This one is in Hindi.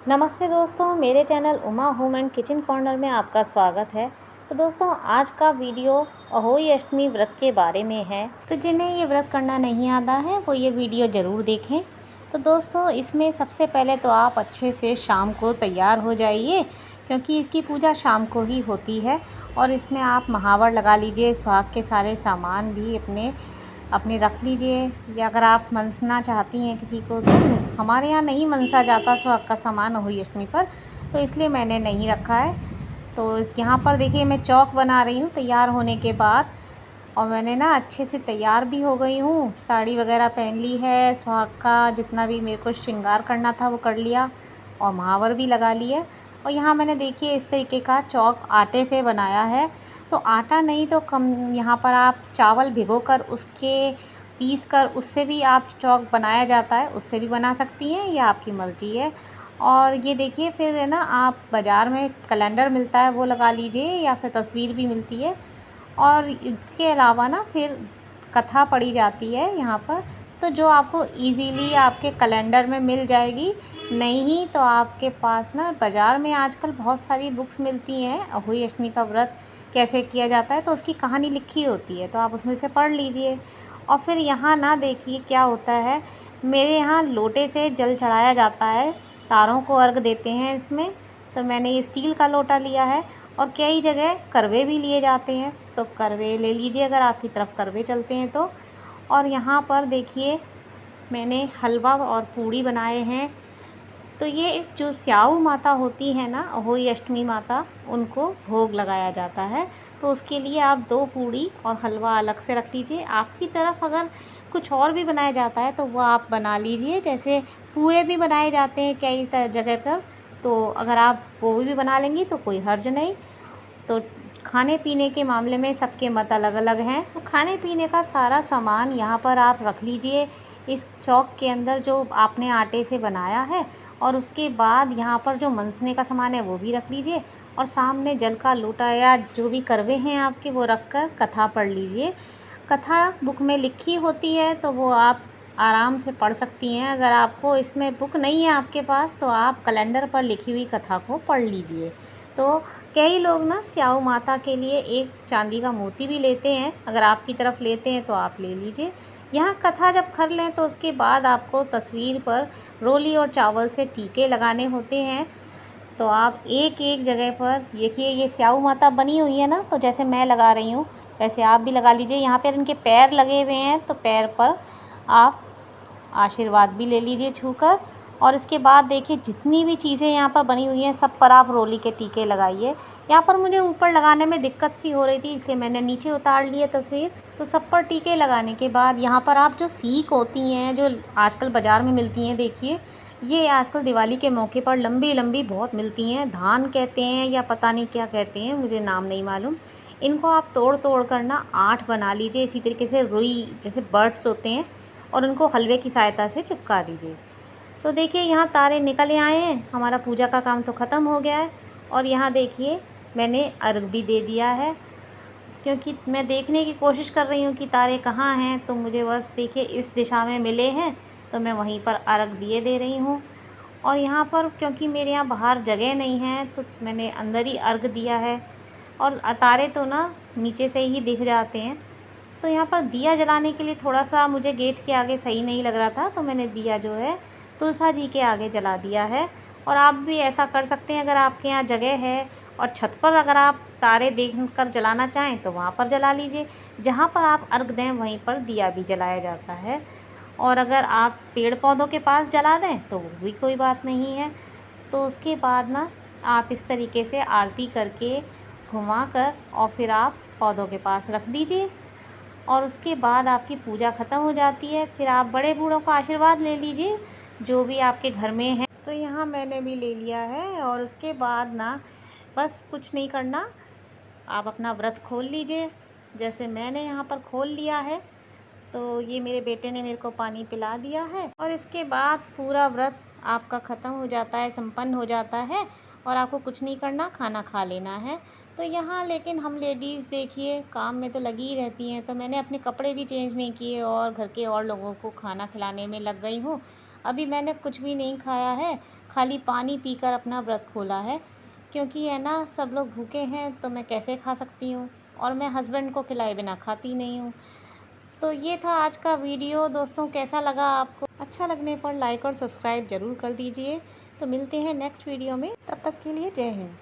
नमस्ते दोस्तों, मेरे channel Uma home and kitchen corner में आपका स्वागत है। तो दोस्तों, आज का वीडियो अहोई अष्टमी व्रत के बारे में है। तो जिन्हें ये व्रत करना नहीं आता है वो ये वीडियो ज़रूर देखें। तो दोस्तों, इसमें सबसे पहले तो आप अच्छे से शाम को तैयार हो जाइए, क्योंकि इसकी पूजा शाम को ही होती है। और इसमें आप महावर लगा लीजिए, सुहाग के सारे सामान भी अपने रख लीजिए। या अगर आप मनसना चाहती हैं किसी को, तो हमारे यहाँ नहीं मनसा जाता सुहाग का सामान अहोई अष्टमी पर, तो इसलिए मैंने नहीं रखा है। तो यहाँ पर देखिए, मैं चौक बना रही हूँ तैयार होने के बाद। और मैंने ना अच्छे से तैयार भी हो गई हूँ, साड़ी वगैरह पहन ली है, सुहाग का जितना भी मेरे को श्रृंगार करना था वो कर लिया, और महावर भी लगा लिए। और यहाँ मैंने देखिए इस तरीके का चौक आटे से बनाया है। तो आटा नहीं तो कम, यहाँ पर आप चावल भिगोकर उसके पीस कर उससे भी आप चौक बनाया जाता है, उससे भी बना सकती हैं, ये आपकी मर्ज़ी है। और ये देखिए, फिर है ना, आप बाज़ार में कैलेंडर मिलता है वो लगा लीजिए, या फिर तस्वीर भी मिलती है। और इसके अलावा ना फिर कथा पढ़ी जाती है यहाँ पर, तो जो आपको इजीली आपके कैलेंडर में मिल जाएगी। नहीं तो आपके पास ना बाज़ार में आजकल बहुत सारी बुक्स मिलती हैं, अहोई अष्टमी का व्रत कैसे किया जाता है, तो उसकी कहानी लिखी होती है, तो आप उसमें से पढ़ लीजिए। और फिर यहाँ ना देखिए क्या होता है, मेरे यहाँ लोटे से जल चढ़ाया जाता है, तारों को अर्घ देते हैं इसमें। तो मैंने ये स्टील का लोटा लिया है, और कई जगह करवे भी लिए जाते हैं, तो करवे ले लीजिए अगर आपकी तरफ करवे चलते हैं तो। और यहाँ पर देखिए, मैंने हलवा और पूड़ी बनाए हैं। तो ये जो स्याऊ माता होती है ना, अहोई अष्टमी माता, उनको भोग लगाया जाता है। तो उसके लिए आप 2 पूड़ी और हलवा अलग से रख लीजिए। आपकी तरफ अगर कुछ और भी बनाया जाता है तो वो आप बना लीजिए, जैसे पुए भी बनाए जाते हैं कई जगह पर। तो अगर आप वो भी बना लेंगी तो कोई हर्ज नहीं। तो खाने पीने के मामले में सबके मत अलग अलग हैं। तो खाने पीने का सारा सामान यहाँ पर आप रख लीजिए इस चौक के अंदर जो आपने आटे से बनाया है। और उसके बाद यहाँ पर जो मनसने का सामान है वो भी रख लीजिए, और सामने जल का लोटा या जो भी करवे हैं आपके वो रख कर कथा पढ़ लीजिए। कथा बुक में लिखी होती है तो वो आप आराम से पढ़ सकती हैं। अगर आपको इसमें बुक नहीं है आपके पास, तो आप कैलेंडर पर लिखी हुई कथा को पढ़ लीजिए। तो कई लोग ना स्याऊ माता के लिए एक चांदी का मोती भी लेते हैं, अगर आपकी तरफ लेते हैं तो आप ले लीजिए। यहाँ कथा जब कर लें तो उसके बाद आपको तस्वीर पर रोली और चावल से टीके लगाने होते हैं। तो आप एक एक जगह पर देखिए, ये स्याऊ माता बनी हुई है ना, तो जैसे मैं लगा रही हूँ वैसे आप भी लगा लीजिए। यहाँ पर इनके पैर लगे हुए हैं, तो पैर पर आप आशीर्वाद भी ले लीजिए छूकर। और इसके बाद देखिए, जितनी भी चीज़ें यहाँ पर बनी हुई हैं सब पर आप रोली के टीके लगाइए। यहाँ पर मुझे ऊपर लगाने में दिक्कत सी हो रही थी, इसलिए मैंने नीचे उतार ली है तस्वीर। तो सब पर टीके लगाने के बाद यहाँ पर आप जो सीख होती हैं, जो आजकल बाज़ार में मिलती हैं, देखिए ये आजकल दिवाली के मौके पर लंबी लंबी बहुत मिलती हैं। धान कहते हैं या पता नहीं क्या कहते हैं, मुझे नाम नहीं मालूम। इनको आप तोड़ तोड़ कर ना 8 बना लीजिए, इसी तरीके से रुई जैसे बर्ड्स होते हैं, और उनको हलवे की सहायता से चिपका दीजिए। तो देखिए, यहाँ तारे निकल आए हैं, हमारा पूजा का काम तो ख़त्म हो गया है। और यहाँ देखिए, मैंने अर्घ भी दे दिया है, क्योंकि मैं देखने की कोशिश कर रही हूँ कि तारे कहाँ हैं। तो मुझे बस देखिए इस दिशा में मिले हैं, तो मैं वहीं पर अर्घ दिए दे रही हूँ। और यहाँ पर क्योंकि मेरे यहाँ बाहर जगह नहीं है, तो मैंने अंदर ही अर्घ दिया है। और तारे तो ना नीचे से ही दिख जाते हैं। तो यहाँ पर दिया जलाने के लिए थोड़ा सा मुझे गेट के आगे सही नहीं लग रहा था, तो मैंने दिया जो है तुलसा जी के आगे जला दिया है। और आप भी ऐसा कर सकते हैं, अगर आपके यहाँ जगह है। और छत पर अगर आप तारे देख कर जलाना चाहें तो वहाँ पर जला लीजिए, जहाँ पर आप अर्घ दें वहीं पर दिया भी जलाया जाता है। और अगर आप पेड़ पौधों के पास जला दें तो वो भी कोई बात नहीं है। तो उसके बाद ना आप इस तरीके से आरती करके घुमा कर और फिर आप पौधों के पास रख दीजिए। और उसके बाद आपकी पूजा ख़त्म हो जाती है। फिर आप बड़े बूढ़ों का आशीर्वाद ले लीजिए, जो भी आपके घर में है। तो यहाँ मैंने भी ले लिया है। और उसके बाद ना बस कुछ नहीं करना, आप अपना व्रत खोल लीजिए, जैसे मैंने यहाँ पर खोल लिया है। तो ये मेरे बेटे ने मेरे को पानी पिला दिया है, और इसके बाद पूरा व्रत आपका ख़त्म हो जाता है, संपन्न हो जाता है। और आपको कुछ नहीं करना, खाना खा लेना है। तो यहाँ लेकिन हम लेडीज़ देखिए काम में तो लगी ही रहती हैं, तो मैंने अपने कपड़े भी चेंज नहीं किए और घर के और लोगों को खाना खिलाने में लग गई हूँ। अभी मैंने कुछ भी नहीं खाया है, खाली पानी पीकर अपना व्रत खोला है, क्योंकि है ना सब लोग भूखे हैं तो मैं कैसे खा सकती हूँ, और मैं हस्बैंड को खिलाए बिना खाती नहीं हूँ। तो ये था आज का वीडियो दोस्तों, कैसा लगा आपको? अच्छा लगने पर लाइक और सब्सक्राइब ज़रूर कर दीजिए। तो मिलते हैं नेक्स्ट वीडियो में, तब तक के लिए जय हिंद।